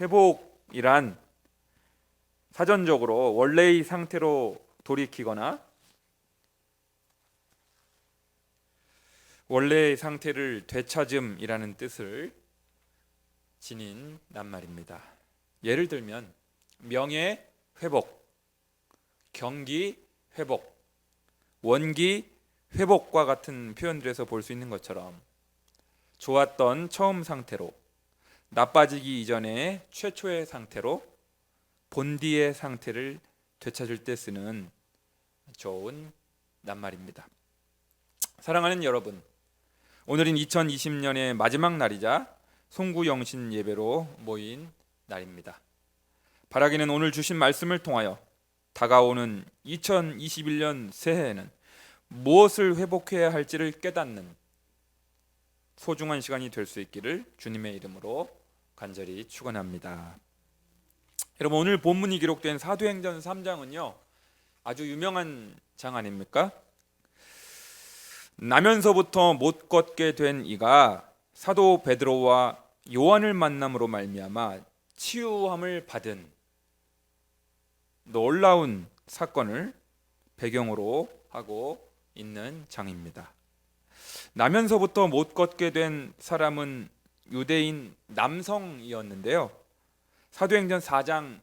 회복이란 사전적으로 원래의 상태로 돌이키거나 원래의 상태를 되찾음이라는 뜻을 지닌 낱말입니다. 예를 들면 명예 회복, 경기 회복, 원기 회복과 같은 표현들에서 볼 수 있는 것처럼 좋았던 처음 상태로, 나빠지기 이전의 최초의 상태로, 본디의 상태를 되찾을 때 쓰는 좋은 낱말입니다. 사랑하는 여러분, 오늘은 2020년의 마지막 날이자 송구영신 예배로 모인 날입니다. 바라기는 오늘 주신 말씀을 통하여 다가오는 2021년 새해에는 무엇을 회복해야 할지를 깨닫는 소중한 시간이 될 수 있기를 주님의 이름으로 간절히 축원합니다. 여러분, 오늘 본문이 기록된 사도행전 3장은요 아주 유명한 장 아닙니까? 나면서부터 못 걷게 된 이가 사도 베드로와 요한을 만남으로 말미암아 치유함을 받은 놀라운 사건을 배경으로 하고 있는 장입니다. 나면서부터 못 걷게 된 사람은 유대인 남성이었는데요, 사도행전 4장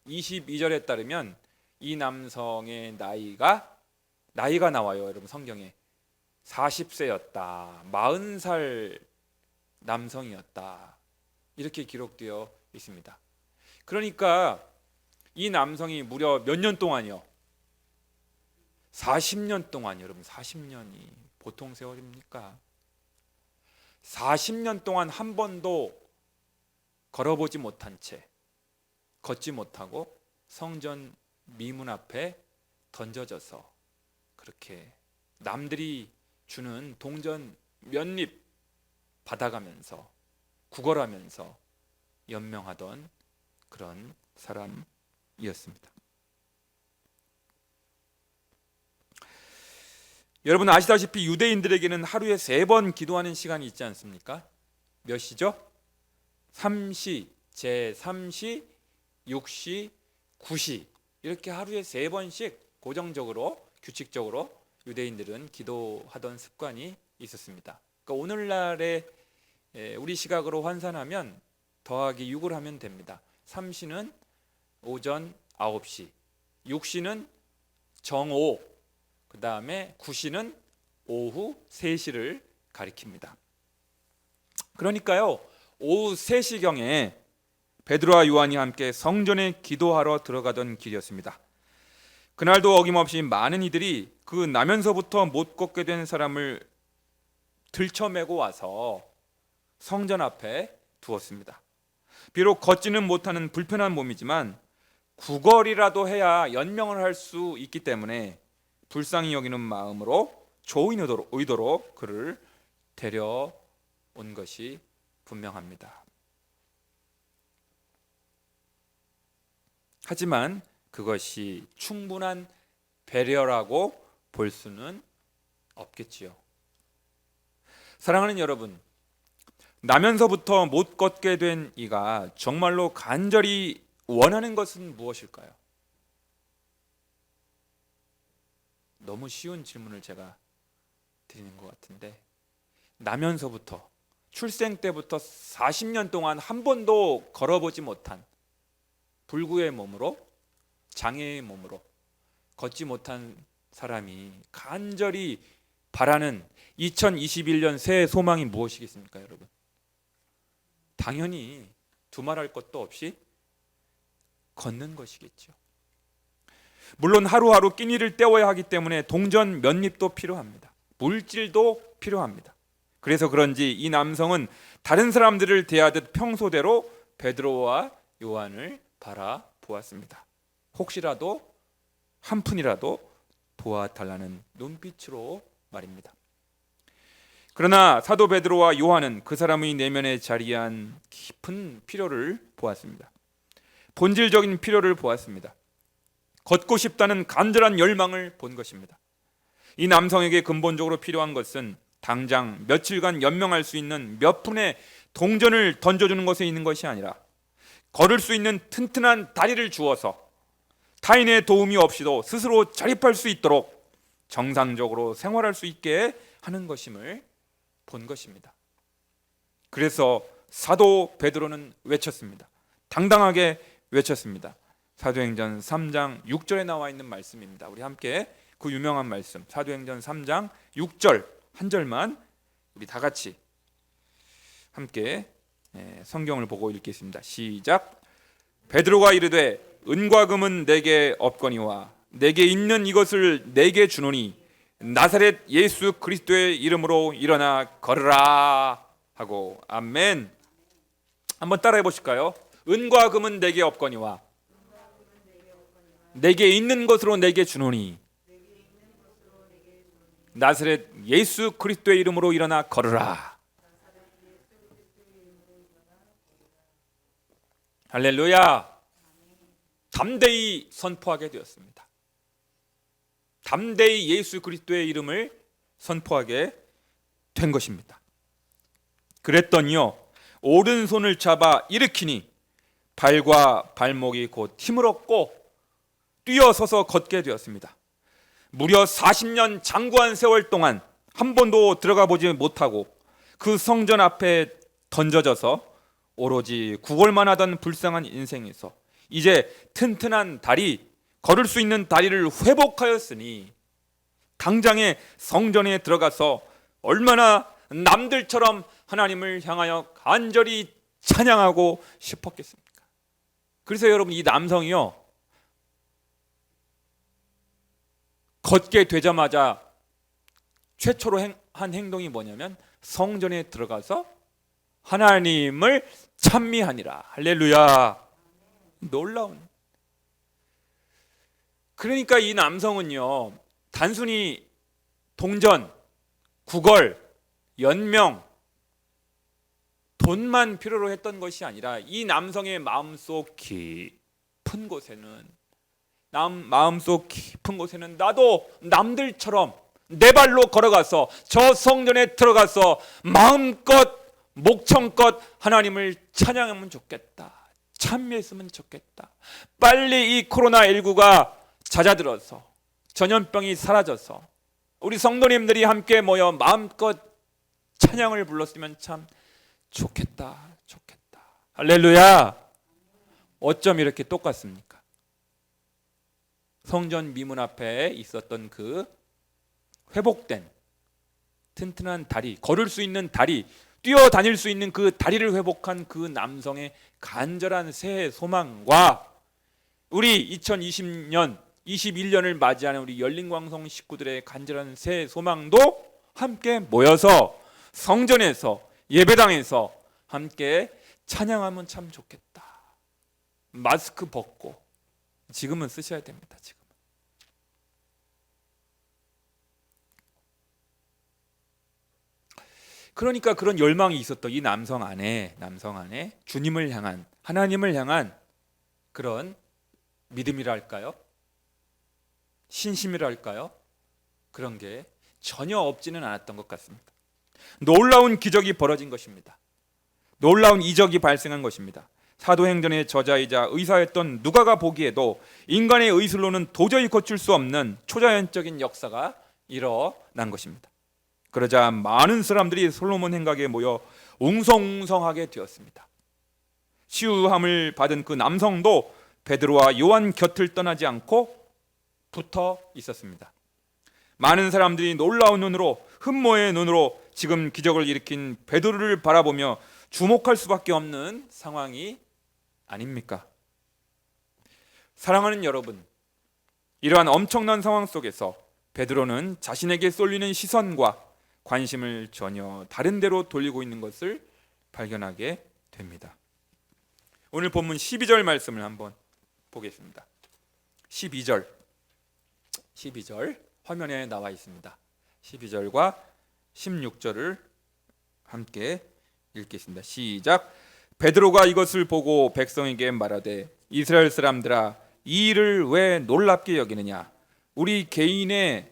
22절에 따르면 이 남성의 나이가 나와요. 여러분, 성경에 40세였다, 40살 남성이었다, 이렇게 기록되어 있습니다. 그러니까 이 남성이 무려 몇 년 동안이요? 40년 동안, 여러분, 40년이 보통 세월입니까? 40년 동안 한 번도 걸어보지 못한 채, 걷지 못하고 성전 미문 앞에 던져져서 그렇게 남들이 주는 동전 몇 입 받아가면서 구걸하면서 연명하던 그런 사람이었습니다. 여러분 아시다시피 유대인들에게는 하루에 3번 기도하는 시간이 있지 않습니까? 몇 시죠? 3시, 제3시, 6시, 9시, 이렇게 하루에 3번씩 고정적으로, 규칙적으로 유대인들은 기도하던 습관이 있었습니다. 그러니까 오늘날의 우리 시각으로 환산하면 더하기 6을 하면 됩니다. 3시는 오전 9시, 6시는 정오, 그 다음에 9시는 오후 3시를 가리킵니다. 그러니까요, 오후 3시경에 베드로와 요한이 함께 성전에 기도하러 들어가던 길이었습니다. 그날도 어김없이 많은 이들이 그 나면서부터 못 걷게 된 사람을 들쳐매고 와서 성전 앞에 두었습니다. 비록 걷지는 못하는 불편한 몸이지만 구걸이라도 해야 연명을 할 수 있기 때문에 불쌍히 여기는 마음으로 좋은 의도로 그를 데려온 것이 분명합니다. 하지만 그것이 충분한 배려라고 볼 수는 없겠지요. 사랑하는 여러분, 나면서부터 못 걷게 된 이가 정말로 간절히 원하는 것은 무엇일까요? 너무 쉬운 질문을 제가 드리는 것 같은데, 나면서부터, 출생 때부터 40년 동안 한 번도 걸어보지 못한 불구의 몸으로, 장애의 몸으로 걷지 못한 사람이 간절히 바라는 2021년 새해 소망이 무엇이겠습니까, 여러분? 당연히 두말할 것도 없이 걷는 것이겠죠. 물론 하루하루 끼니를 때워야 하기 때문에 동전 몇 입도 필요합니다. 물질도 필요합니다. 그래서 그런지 이 남성은 다른 사람들을 대하듯 평소대로 베드로와 요한을 바라보았습니다. 혹시라도 한 푼이라도 도와달라는 눈빛으로 말입니다. 그러나 사도 베드로와 요한은 그 사람의 내면에 자리한 깊은 필요를 보았습니다. 본질적인 필요를 보았습니다. 걷고 싶다는 간절한 열망을 본 것입니다. 이 남성에게 근본적으로 필요한 것은 당장 며칠간 연명할 수 있는 몇 푼의 동전을 던져주는 것에 있는 것이 아니라 걸을 수 있는 튼튼한 다리를 주어서 타인의 도움이 없이도 스스로 자립할 수 있도록 정상적으로 생활할 수 있게 하는 것임을 본 것입니다. 그래서 사도 베드로는 외쳤습니다. 당당하게 외쳤습니다. 사도행전 3장 6절에 나와 있는 말씀입니다. 우리 함께 그 유명한 말씀 사도행전 3장 6절 한 절만 우리 다 같이 함께 성경을 보고 읽겠습니다. 시작. 베드로가 이르되 은과 금은 내게 없거니와 내게 있는 이것을 내게 주노니 나사렛 예수 그리스도의 이름으로 일어나 걸으라 하고. 아멘. 한번 따라해 보실까요? 은과 금은 내게 없거니와 내게 있는 것으로 내게 주노니 나사렛 예수 그리스도의 이름으로 일어나 걸으라. 할렐루야. 담대히 선포하게 되었습니다. 담대히 예수 그리스도의 이름을 선포하게 된 것입니다. 그랬더니요, 오른손을 잡아 일으키니 발과 발목이 곧 힘을 얻고 뛰어서서 걷게 되었습니다. 무려 40년 장구한 세월 동안 한 번도 들어가 보지 못하고 그 성전 앞에 던져져서 오로지 구걸만 하던 불쌍한 인생에서 이제 튼튼한 다리, 걸을 수 있는 다리를 회복하였으니 당장에 성전에 들어가서 얼마나 남들처럼 하나님을 향하여 간절히 찬양하고 싶었겠습니까? 그래서 여러분, 이 남성이요, 걷게 되자마자 최초로 한 행동이 뭐냐면 성전에 들어가서 하나님을 찬미하니라. 할렐루야. 놀라운. 그러니까 이 남성은요, 단순히 동전, 구걸, 연명, 돈만 필요로 했던 것이 아니라 이 남성의 마음속 깊은 곳에는 나도 남들처럼 내 발로 걸어가서 저 성전에 들어가서 마음껏 목청껏 하나님을 찬양하면 좋겠다, 찬미했으면 좋겠다. 빨리 이 코로나19가 잦아들어서 전염병이 사라져서 우리 성도님들이 함께 모여 마음껏 찬양을 불렀으면 참 좋겠다. 할렐루야. 어쩜 이렇게 똑같습니까? 성전 미문 앞에 있었던 그 회복된 튼튼한 다리, 걸을 수 있는 다리, 뛰어다닐 수 있는 그 다리를 회복한 그 남성의 간절한 새해 소망과 우리 2020년, 21년을 맞이하는 우리 열린광성 식구들의 간절한 새해 소망도 함께 모여서 성전에서, 예배당에서 함께 찬양하면 참 좋겠다. 마스크 벗고 지금은 쓰셔야 됩니다. 지금. 그러니까 그런 열망이 있었던 이 남성 안에 주님을 향한, 하나님을 향한 그런 믿음이랄까요? 신심이랄까요? 그런 게 전혀 없지는 않았던 것 같습니다. 놀라운 기적이 벌어진 것입니다. 놀라운 이적이 발생한 것입니다. 사도행전의 저자이자 의사였던 누가가 보기에도 인간의 의술로는 도저히 고칠 수 없는 초자연적인 역사가 일어난 것입니다. 그러자 많은 사람들이 솔로몬 행각에 모여 웅성웅성하게 되었습니다. 치유함을 받은 그 남성도 베드로와 요한 곁을 떠나지 않고 붙어 있었습니다. 많은 사람들이 놀라운 눈으로, 흠모의 눈으로 지금 기적을 일으킨 베드로를 바라보며 주목할 수밖에 없는 상황이 아닙니까? 사랑하는 여러분, 이러한 엄청난 상황 속에서 베드로는 자신에게 쏠리는 시선과 관심을 전혀 다른 데로 돌리고 있는 것을 발견하게 됩니다. 오늘 본문 12절 말씀을 한번 보겠습니다. 12절 화면에 나와 있습니다. 12절과 16절을 함께 읽겠습니다. 시작. 베드로가 이것을 보고 백성에게 말하되 이스라엘 사람들아, 이 일을 왜 놀랍게 여기느냐? 우리 개인의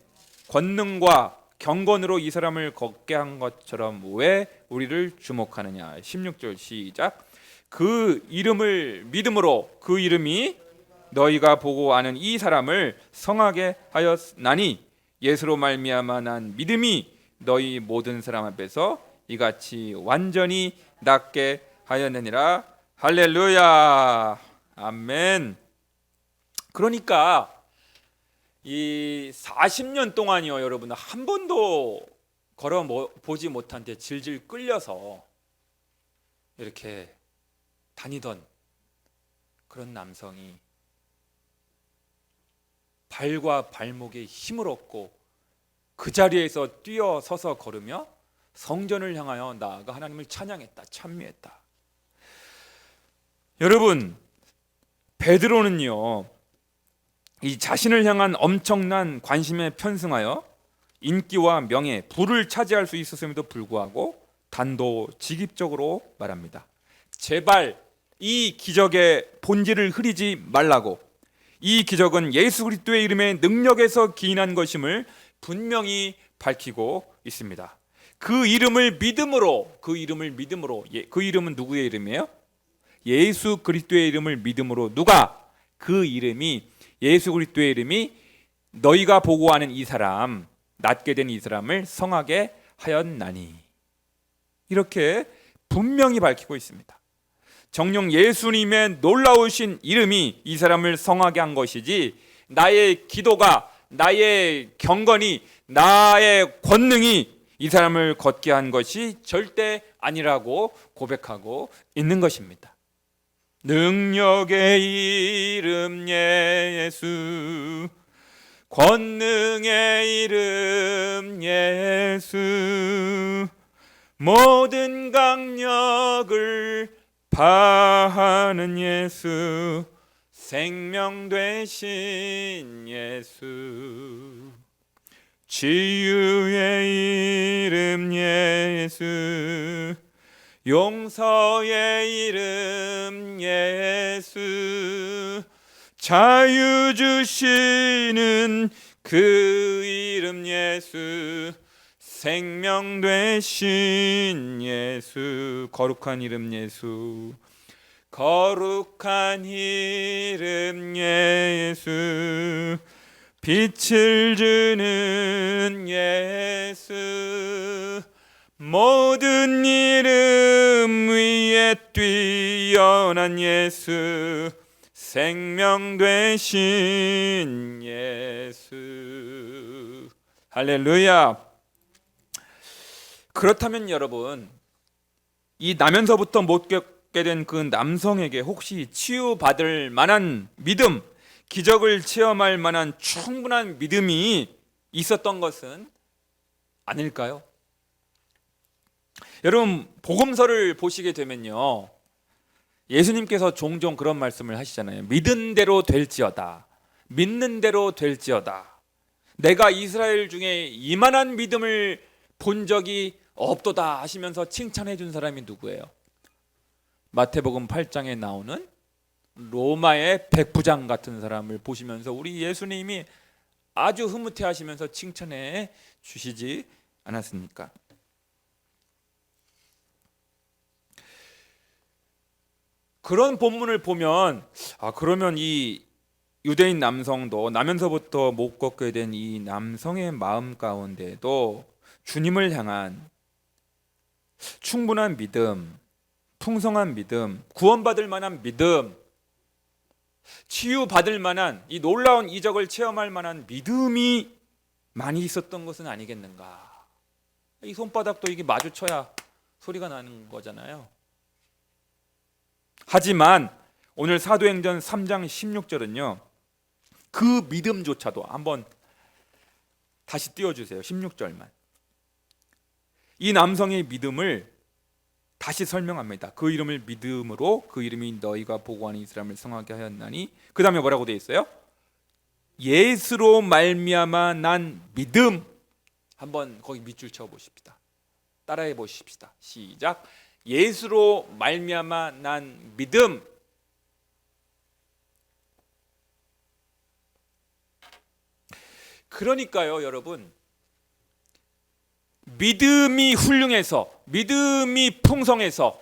권능과 경건으로 이 사람을 걷게 한 것처럼 왜 우리를 주목하느냐? 16절 시작. 그 이름을 믿음으로 그 이름이 너희가 보고 아는 이 사람을 성하게 하였나니 예수로 말미암아 난 믿음이 너희 모든 사람 앞에서 이같이 완전히 낫게 하였느니라. 할렐루야. 아멘. 그러니까 이 40년 동안이요, 여러분, 한 번도 걸어 보지 못한 데 질질 끌려서 이렇게 다니던 그런 남성이 발과 발목에 힘을 얻고 그 자리에서 뛰어서서 걸으며 성전을 향하여 나아가 하나님을 찬양했다, 찬미했다. 여러분, 베드로는요, 이 자신을 향한 엄청난 관심에 편승하여 인기와 명예, 부를 차지할 수 있었음에도 불구하고 단도직입적으로 말합니다. 제발 이 기적의 본질을 흐리지 말라고. 이 기적은 예수 그리스도의 이름의 능력에서 기인한 것임을 분명히 밝히고 있습니다. 그 이름을 믿음으로, 그 이름은 누구의 이름이에요? 예수 그리스도의 이름을 믿음으로 누가? 그 이름이, 예수 그리스도의 이름이 너희가 보고 아는 이 사람, 낫게 된 이 사람을 성하게 하였나니. 이렇게 분명히 밝히고 있습니다. 정녕 예수님의 놀라우신 이름이 이 사람을 성하게 한 것이지, 나의 기도가, 나의 경건이, 나의 권능이 이 사람을 걷게 한 것이 절대 아니라고 고백하고 있는 것입니다. 능력의 이름 예수, 권능의 이름 예수, 모든 강력을 파하는 예수, 생명 되신 예수, 치유의 이름 예수, 용서의 이름 예수, 자유 주시는 그 이름 예수, 생명 되신 예수, 거룩한 이름 예수, 거룩한 이름 예수, 빛을 주는 예수, 모든 이름 위에 뛰어난 예수, 생명 되신 예수. 할렐루야. 그렇다면 여러분, 이 나면서부터 못 겪게 된 그 남성에게 혹시 치유받을 만한 믿음, 기적을 체험할 만한 충분한 믿음이 있었던 것은 아닐까요? 여러분, 복음서를 보시게 되면요, 예수님께서 종종 그런 말씀을 하시잖아요. 믿은 대로 될지어다, 믿는 대로 될지어다. 내가 이스라엘 중에 이만한 믿음을 본 적이 없도다 하시면서 칭찬해 준 사람이 누구예요? 마태복음 8장에 나오는 로마의 백부장 같은 사람을 보시면서 우리 예수님이 아주 흐뭇해 하시면서 칭찬해 주시지 않았습니까? 그런 본문을 보면, 그러면 이 유대인 남성도 나면서부터 못 걷게 된 이 남성의 마음 가운데도 주님을 향한 충분한 믿음, 풍성한 믿음, 구원받을 만한 믿음, 치유받을 만한, 이 놀라운 이적을 체험할 만한 믿음이 많이 있었던 것은 아니겠는가. 이 손바닥도 이게 마주쳐야 소리가 나는 거잖아요. 하지만 오늘 사도행전 3장 16절은요, 그 믿음조차도 한번 다시 띄워주세요. 16절만. 이 남성의 믿음을 다시 설명합니다. 그 이름을 믿음으로 그 이름이 너희가 보고 하는 이 사람을 성하게 하였나니, 그 다음에 뭐라고 되어 있어요? 예수로 말미암아 난 믿음. 한번 거기 밑줄 쳐보십시다. 따라해 보십시다. 시작. 예수로 말미암아 난 믿음. 그러니까요, 여러분, 믿음이 훌륭해서, 믿음이 풍성해서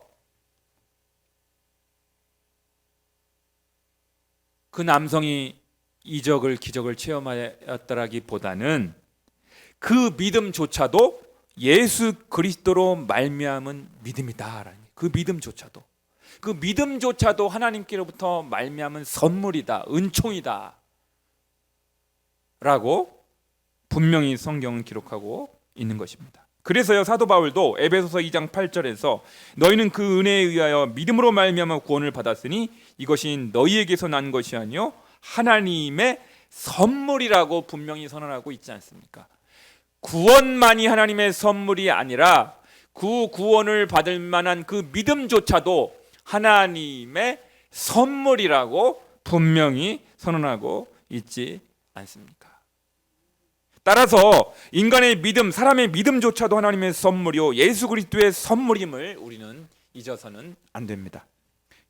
그 남성이 이적을 기적을 체험하였다라기보다는 그 믿음조차도 예수 그리스도로 말미암은 믿음이다라는, 그 믿음조차도 하나님께로부터 말미암은 선물이다, 은총이다 라고 분명히 성경은 기록하고 있는 것입니다. 그래서요, 사도 바울도 에베소서 2장 8절에서 너희는 그 은혜에 의하여 믿음으로 말미암아 구원을 받았으니 이것이 너희에게서 난 것이 아니요 하나님의 선물이라고 분명히 선언하고 있지 않습니까? 구원만이 하나님의 선물이 아니라 그 구원을 받을 만한 그 믿음조차도 하나님의 선물이라고 분명히 선언하고 있지 않습니까? 따라서 인간의 믿음, 사람의 믿음조차도 하나님의 선물이요 예수 그리스도의 선물임을 우리는 잊어서는 안 됩니다.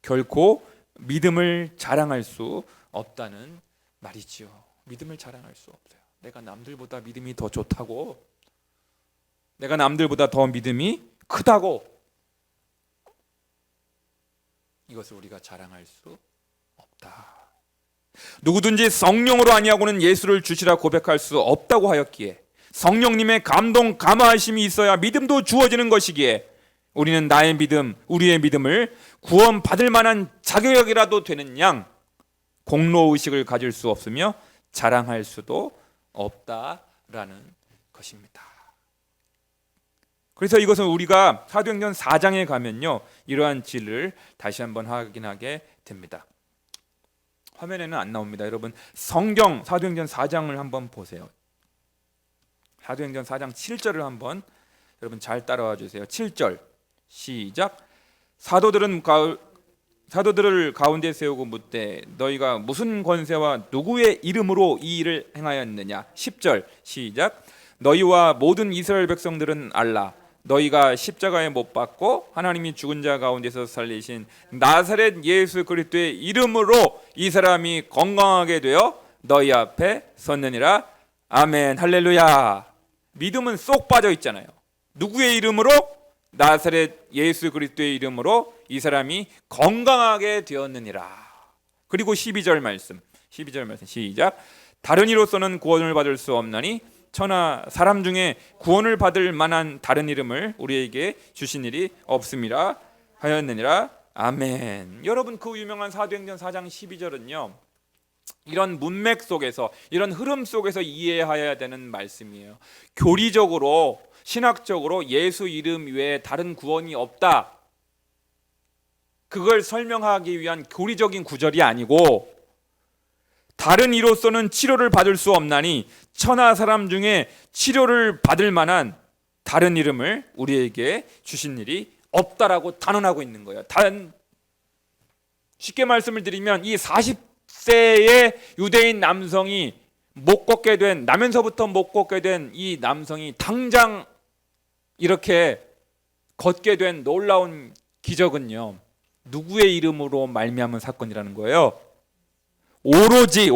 결코 믿음을 자랑할 수 없다는 말이지요. 믿음을 자랑할 수 없어요. 내가 남들보다 믿음이 더 좋다고, 내가 남들보다 더 믿음이 크다고, 이것을 우리가 자랑할 수 없다. 누구든지 성령으로 아니하고는 예수를 주시라 고백할 수 없다고 하였기에, 성령님의 감동 감화하심이 있어야 믿음도 주어지는 것이기에 우리는 나의 믿음, 우리의 믿음을 구원받을 만한 자격이라도 되는 양 공로의식을 가질 수 없으며 자랑할 수도 없다라는 것입니다. 그래서 이것은 우리가 사도행전 4장에 가면요, 이러한 진리를 다시 한번 확인하게 됩니다. 화면에는 안 나옵니다. 여러분 성경 사도행전 4장을 한번 보세요. 사도행전 4장 7절을 한번 여러분 잘 따라와 주세요. 7절 시작. 사도들을 가운데 세우고 묻되 너희가 무슨 권세와 누구의 이름으로 이 일을 행하였느냐. 10절 시작. 너희와 모든 이스라엘 백성들은 알라. 너희가 십자가에 못 박고 하나님이 죽은 자 가운데서 살리신 나사렛 예수 그리스도의 이름으로 이 사람이 건강하게 되어 너희 앞에 섰느니라. 아멘 할렐루야. 믿음은 쏙 빠져 있잖아요. 누구의 이름으로? 나사렛 예수 그리스도의 이름으로 이 사람이 건강하게 되었느니라. 그리고 12절 말씀 시작. 다른 이로서는 구원을 받을 수 없나니 천하 사람 중에 구원을 받을 만한 다른 이름을 우리에게 주신 일이 없음이라 하였느니라. 아멘. 여러분 그 유명한 사도행전 4장 12절은요 이런 문맥 속에서, 이런 흐름 속에서 이해해야 되는 말씀이에요. 교리적으로, 신학적으로 예수 이름 외에 다른 구원이 없다, 그걸 설명하기 위한 교리적인 구절이 아니고, 다른 이로서는 치료를 받을 수 없나니 천하 사람 중에 치료를 받을 만한 다른 이름을 우리에게 주신 일이 없다라고 단언하고 있는 거예요. 쉽게 말씀을 드리면 이 40세의 유대인 남성이 못 걷게 된, 나면서부터 못 걷게 된 이 남성이 당장 이렇게 걷게 된 놀라운 기적은요, 누구의 이름으로 말미암은 사건이라는 거예요? 오로지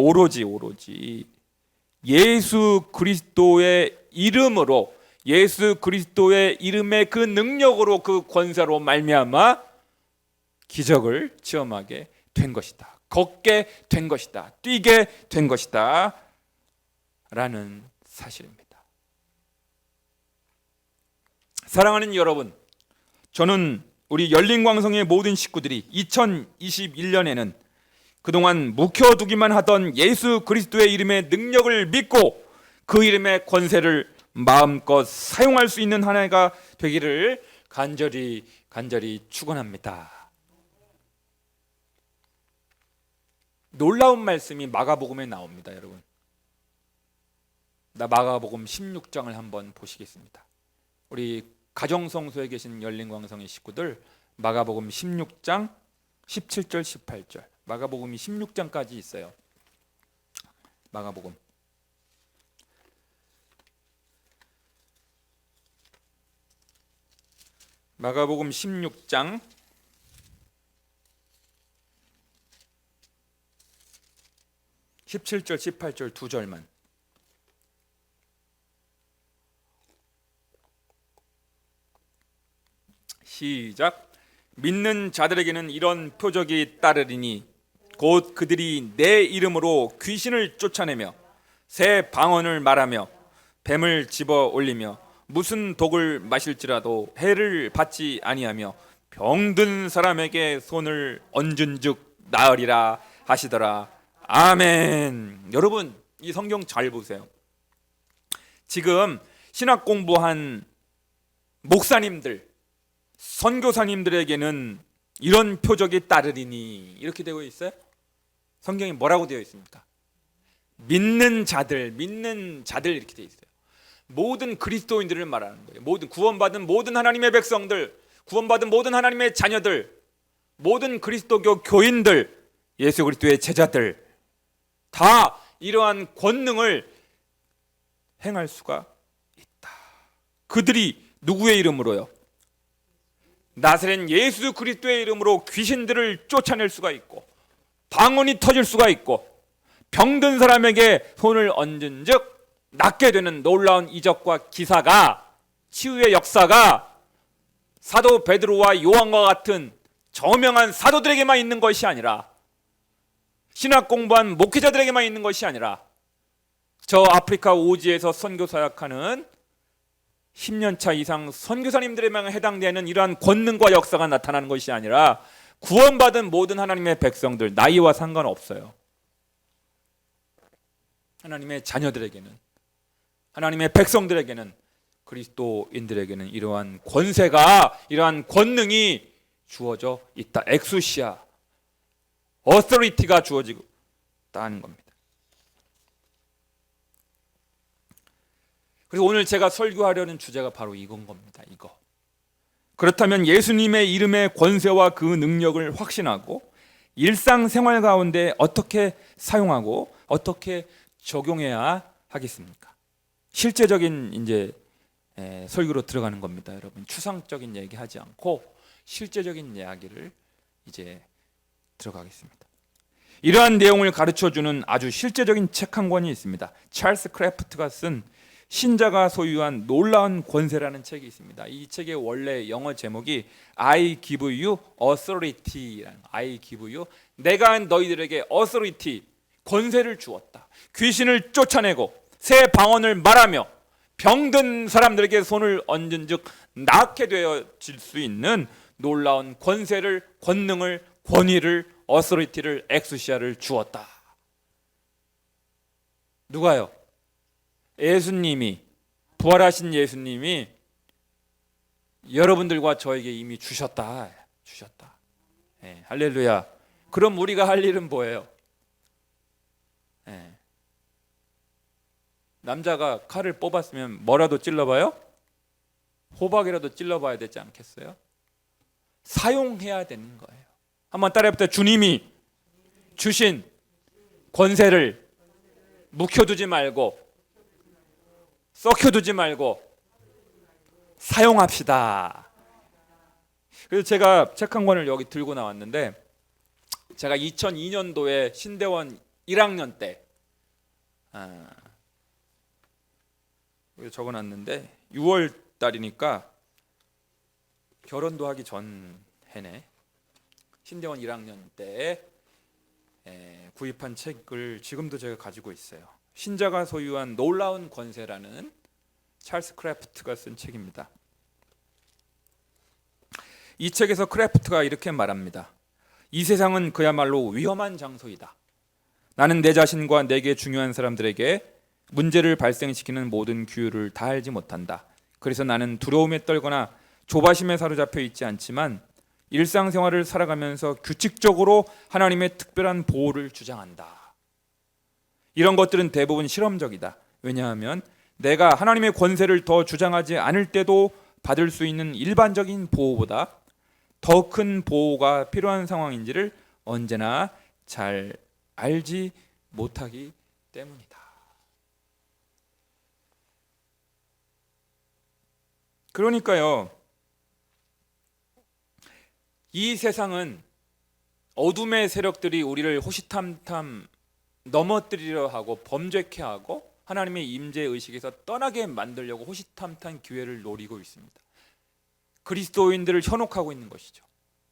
예수 그리스도의 이름으로, 예수 그리스도의 이름의 그 능력으로, 그 권세로 말미암아 기적을 체험하게 된 것이다. 걷게 된 것이다. 뛰게 된 것이다 라는 사실입니다. 사랑하는 여러분, 저는 우리 열린광성의 모든 식구들이 2021년에는 그동안 묵혀두기만 하던 예수 그리스도의 이름의 능력을 믿고 그 이름의 권세를 마음껏 사용할 수 있는 한 해가 되기를 간절히 축원합니다. 놀라운 말씀이 마가복음에 나옵니다. 여러분, 마가복음 16장을 한번 보시겠습니다. 우리 가정성소에 계신 열린광성의 식구들, 마가복음 16장 17절 18절, 마가복음이 16장까지 있어요. 마가복음 16장 17절 18절 두 절만. 시작. 믿는 자들에게는 이런 표적이 따르리니 곧 그들이 내 이름으로 귀신을 쫓아내며 새 방언을 말하며 뱀을 집어 올리며 무슨 독을 마실지라도 해를 받지 아니하며 병든 사람에게 손을 얹은즉 나으리라 하시더라. 아멘. 여러분, 이 성경 잘 보세요. 지금 신학 공부한 목사님들, 선교사님들에게는 이런 표적이 따르리니 이렇게 되어 있어요. 성경이 뭐라고 되어 있습니까? 믿는 자들 이렇게 되어 있어요. 모든 그리스도인들을 말하는 거예요. 모든 구원받은 모든 하나님의 백성들, 구원받은 모든 하나님의 자녀들, 모든 그리스도교 교인들, 예수 그리스도의 제자들 다 이러한 권능을 행할 수가 있다. 그들이 누구의 이름으로요? 나사렛 예수 그리스도의 이름으로 귀신들을 쫓아낼 수가 있고 방언이 터질 수가 있고 병든 사람에게 손을 얹은 즉 낫게 되는 놀라운 이적과 기사가, 치유의 역사가 사도 베드로와 요한과 같은 저명한 사도들에게만 있는 것이 아니라, 신학 공부한 목회자들에게만 있는 것이 아니라, 저 아프리카 오지에서 선교 사역하는 10년차 이상 선교사님들에만 해당되는 이러한 권능과 역사가 나타나는 것이 아니라 구원받은 모든 하나님의 백성들, 나이와 상관없어요. 하나님의 자녀들에게는, 하나님의 백성들에게는, 그리스도인들에게는 이러한 권세가, 이러한 권능이 주어져 있다. 엑수시아, 어서리티가 주어지고 있다는 겁니다. 그리고 오늘 제가 설교하려는 주제가 바로 이건 겁니다. 이거. 그렇다면 예수님의 이름의 권세와 그 능력을 확신하고 일상생활 가운데 어떻게 사용하고 어떻게 적용해야 하겠습니까? 실제적인 이제 설교로 들어가는 겁니다. 여러분, 추상적인 얘기하지 않고 실제적인 이야기를 이제 들어가겠습니다. 이러한 내용을 가르쳐주는 아주 실제적인 책 한 권이 있습니다. 찰스 크래프트가 쓴 신자가 소유한 놀라운 권세라는 책이 있습니다. 이 책의 원래 영어 제목이 I give you authority라는, I give you, 내가 너희들에게 authority, 권세를 주었다. 귀신을 쫓아내고 새 방언을 말하며 병든 사람들에게 손을 얹은 즉 낫게 되어질 수 있는 놀라운 권세를, 권능을, 권위를, authority를, 엑수시아를 주었다. 누가요? 예수님이, 부활하신 예수님이 여러분들과 저에게 이미 주셨다. 네, 할렐루야. 그럼 우리가 할 일은 뭐예요? 네. 남자가 칼을 뽑았으면 뭐라도 찔러봐요? 호박이라도 찔러봐야 되지 않겠어요? 사용해야 되는 거예요. 한번 따라해보세요. 주님이 주신 권세를 묵혀두지 말고, 썩혀두지 말고 사용합시다. 그래서 제가 책 한 권을 여기 들고 나왔는데, 제가 2002년도에 신대원 1학년 때 여기 적어놨는데 6월 달이니까 결혼도 하기 전 해네. 신대원 1학년 때 구입한 책을 지금도 제가 가지고 있어요. 신자가 소유한 놀라운 권세라는 찰스 크래프트가 쓴 책입니다. 이 책에서 크래프트가 이렇게 말합니다. 이 세상은 그야말로 위험한 장소이다. 나는 내 자신과 내게 중요한 사람들에게 문제를 발생시키는 모든 규율을 다 알지 못한다. 그래서 나는 두려움에 떨거나 조바심에 사로잡혀 있지 않지만 일상생활을 살아가면서 규칙적으로 하나님의 특별한 보호를 주장한다. 이런 것들은 대부분 실험적이다. 왜냐하면 내가 하나님의 권세를 더 주장하지 않을 때도 받을 수 있는 일반적인 보호보다 더 큰 보호가 필요한 상황인지를 언제나 잘 알지 못하기 때문이다. 그러니까요, 이 세상은 어둠의 세력들이 우리를 호시탐탐 넘어뜨리려 하고 범죄케 하고 하나님의 임재 의식에서 떠나게 만들려고 호시탐탐 기회를 노리고 있습니다. 그리스도인들을 현혹하고 있는 것이죠.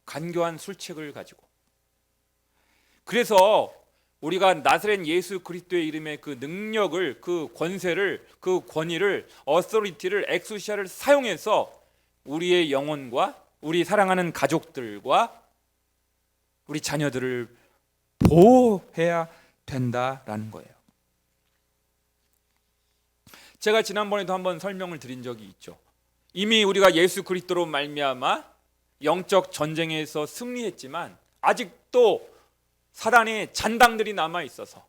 간교한 술책을 가지고. 그래서 우리가 나사렛 예수 그리스도의 이름의 그 능력을, 그 권세를, 그 권위를, 어서리티를, 엑수시아를 사용해서 우리의 영혼과 우리 사랑하는 가족들과 우리 자녀들을 보호해야 된다라는 거예요. 제가 지난번에도 한번 설명을 드린 적이 있죠. 이미 우리가 예수 그리스도로 말미암아 영적 전쟁에서 승리했지만 아직도 사단의 잔당들이 남아 있어서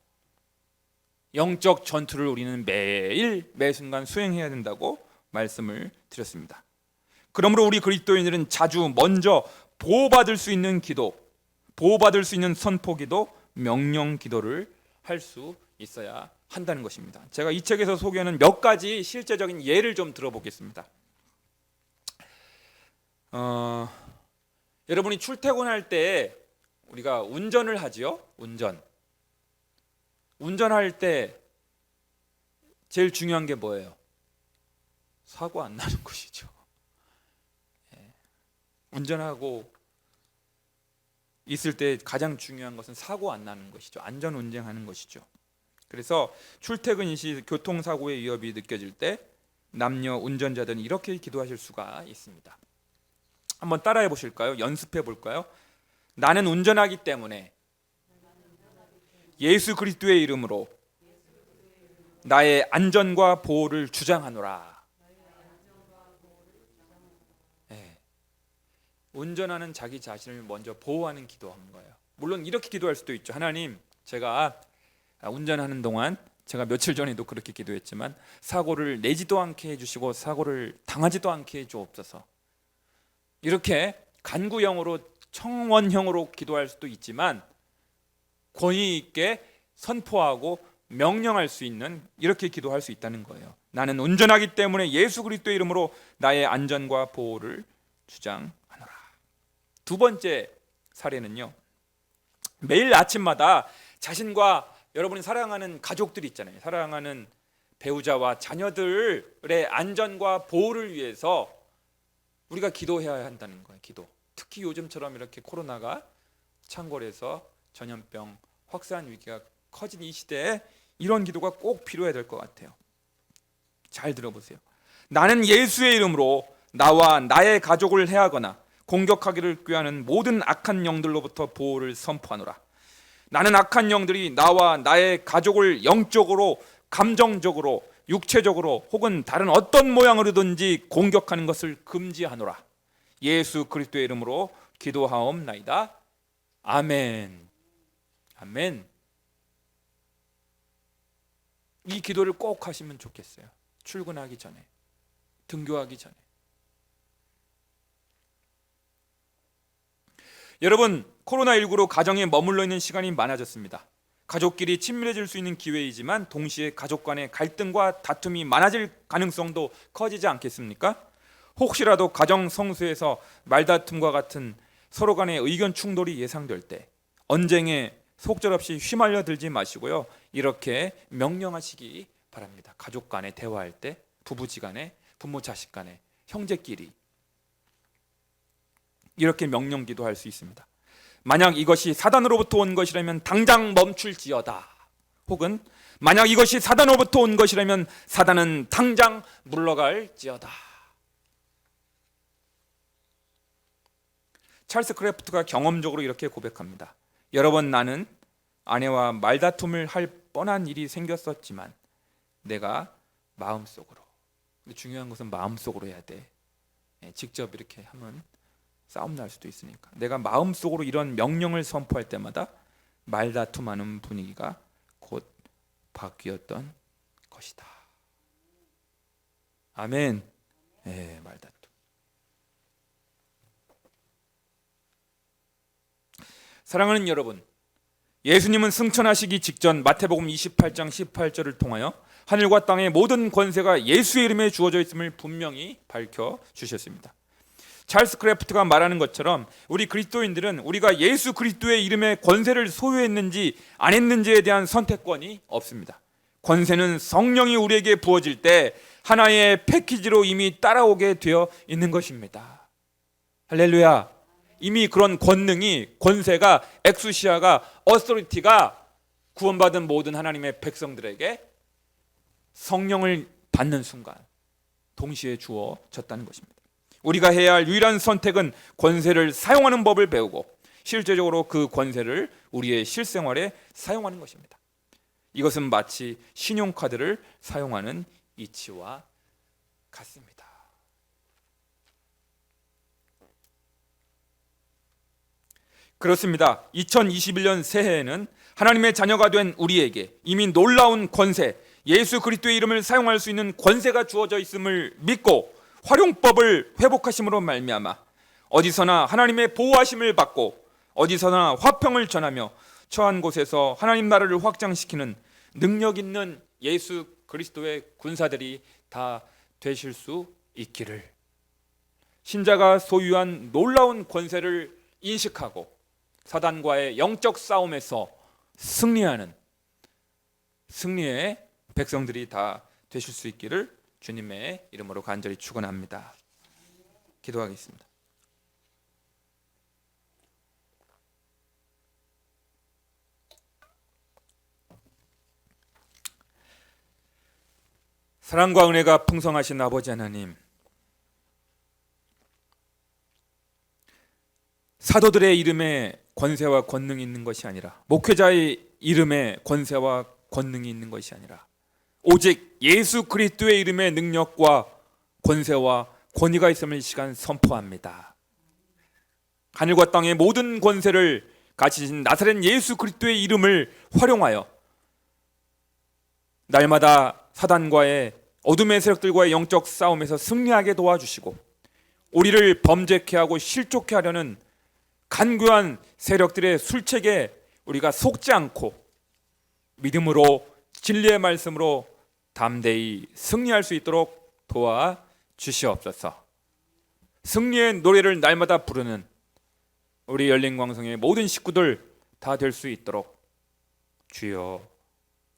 영적 전투를 우리는 매일 매 순간 수행해야 된다고 말씀을 드렸습니다. 그러므로 우리 그리스도인들은 자주 먼저 보호받을 수 있는 기도, 보호받을 수 있는 선포기도, 명령 기도를 할 수 있어야 한다는 것입니다. 제가 이 책에서 소개하는 몇 가지 실제적인 예를 좀 들어보겠습니다. 여러분이 출퇴근할 때 우리가 운전을 하지요. 운전할 때 제일 중요한 게 뭐예요? 사고 안 나는 것이죠. 운전하고 있을 때 가장 중요한 것은 사고 안 나는 것이죠. 안전 운전하는 것이죠. 그래서 출퇴근 시 교통사고의 위협이 느껴질 때 남녀 운전자들은 이렇게 기도하실 수가 있습니다. 한번 따라해 보실까요? 연습해 볼까요? 나는 운전하기 때문에 예수 그리스도의 이름으로 나의 안전과 보호를 주장하노라. 네. 운전하는 자기 자신을 먼저 보호하는 기도하는 거예요. 물론 이렇게 기도할 수도 있죠. 하나님, 제가 운전하는 동안 제가 며칠 전에도 그렇게 기도했지만 사고를 내지도 않게 해주시고 사고를 당하지도 않게 해주옵소서. 이렇게 간구형으로, 청원형으로 기도할 수도 있지만 권위 있게 선포하고 명령할 수 있는, 이렇게 기도할 수 있다는 거예요. 나는 운전하기 때문에 예수 그리스도의 이름으로 나의 안전과 보호를 주장하노라. 두 번째 사례는요, 매일 아침마다 자신과 여러분이 사랑하는 가족들이 있잖아요. 사랑하는 배우자와 자녀들의 안전과 보호를 위해서 우리가 기도해야 한다는 거예요. 기도. 특히 요즘처럼 이렇게 코로나가 창궐해서 전염병 확산 위기가 커진 이 시대에 이런 기도가 꼭 필요해야 될 것 같아요. 잘 들어보세요. 나는 예수의 이름으로 나와 나의 가족을 해하거나 공격하기를 꾀하는 모든 악한 영들로부터 보호를 선포하노라. 나는 악한 영들이 나와 나의 가족을 영적으로, 감정적으로, 육체적으로 혹은 다른 어떤 모양으로든지 공격하는 것을 금지하노라. 예수 그리스도의 이름으로 기도하옵나이다. 아멘. 아멘. 이 기도를 꼭 하시면 좋겠어요. 출근하기 전에, 등교하기 전에. 여러분, 코로나19로 가정에 머물러 있는 시간이 많아졌습니다. 가족끼리 친밀해질 수 있는 기회이지만 동시에 가족 간의 갈등과 다툼이 많아질 가능성도 커지지 않겠습니까? 혹시라도 가정 성수에서 말다툼과 같은 서로 간의 의견 충돌이 예상될 때 언쟁에 속절없이 휘말려 들지 마시고요, 이렇게 명령하시기 바랍니다. 가족 간에 대화할 때, 부부지간에, 부모 자식 간에, 형제끼리 이렇게 명령 기도할 수 있습니다. 만약 이것이 사단으로부터 온 것이라면 당장 멈출지어다. 혹은 만약 이것이 사단으로부터 온 것이라면 사단은 당장 물러갈지어다. 찰스 크래프트가 경험적으로 이렇게 고백합니다. 여러 번 나는 아내와 말다툼을 할 뻔한 일이 생겼었지만 내가 마음속으로, 중요한 것은 마음속으로 해야 돼. 직접 이렇게 하면 싸움 날 수도 있으니까 내가 마음속으로 이런 명령을 선포할 때마다 말다툼하는 분위기가 곧 바뀌었던 것이다. 아멘. 말다툼. 사랑하는 여러분, 예수님은 승천하시기 직전 마태복음 28장 18절을 통하여 하늘과 땅의 모든 권세가 예수의 이름에 주어져 있음을 분명히 밝혀 주셨습니다. 찰스 크래프트가 말하는 것처럼 우리 그리스도인들은 우리가 예수 그리스도의 이름의 권세를 소유했는지 안 했는지에 대한 선택권이 없습니다. 권세는 성령이 우리에게 부어질 때 하나의 패키지로 이미 따라오게 되어 있는 것입니다. 할렐루야. 이미 그런 권능이, 권세가, 엑수시아가, 어서리티가 구원받은 모든 하나님의 백성들에게 성령을 받는 순간 동시에 주어졌다는 것입니다. 우리가 해야 할 유일한 선택은 권세를 사용하는 법을 배우고 실제적으로 그 권세를 우리의 실생활에 사용하는 것입니다. 이것은 마치 신용카드를 사용하는 이치와 같습니다. 그렇습니다. 2021년 새해에는 하나님의 자녀가 된 우리에게 이미 놀라운 권세, 예수 그리스도의 이름을 사용할 수 있는 권세가 주어져 있음을 믿고 활용법을 회복하심으로 말미암아 어디서나 하나님의 보호하심을 받고 어디서나 화평을 전하며 처한 곳에서 하나님 나라를 확장시키는 능력 있는 예수 그리스도의 군사들이 다 되실 수 있기를, 신자가 소유한 놀라운 권세를 인식하고 사단과의 영적 싸움에서 승리하는 승리의 백성들이 다 되실 수 있기를 주님의 이름으로 간절히 축원합니다. 기도하겠습니다. 사랑과 은혜가 풍성하신 아버지 하나님, 사도들의 이름에 권세와 권능이 있는 것이 아니라, 목회자의 이름에 권세와 권능이 있는 것이 아니라 오직 예수 그리스도의 이름에 능력과 권세와 권위가 있음을 이 시간 선포합니다. 하늘과 땅의 모든 권세를 가지신 나사렛 예수 그리스도의 이름을 활용하여 날마다 사단과의 어둠의 세력들과의 영적 싸움에서 승리하게 도와주시고 우리를 범죄케 하고 실족케 하려는 간교한 세력들의 술책에 우리가 속지 않고 믿음으로 진리의 말씀으로 담대히 승리할 수 있도록 도와주시옵소서. 승리의 노래를 날마다 부르는 우리 열린광성의 모든 식구들 다 될 수 있도록 주여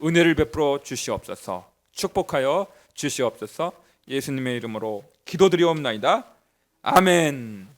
은혜를 베풀어 주시옵소서. 축복하여 주시옵소서. 예수님의 이름으로 기도드리옵나이다. 아멘.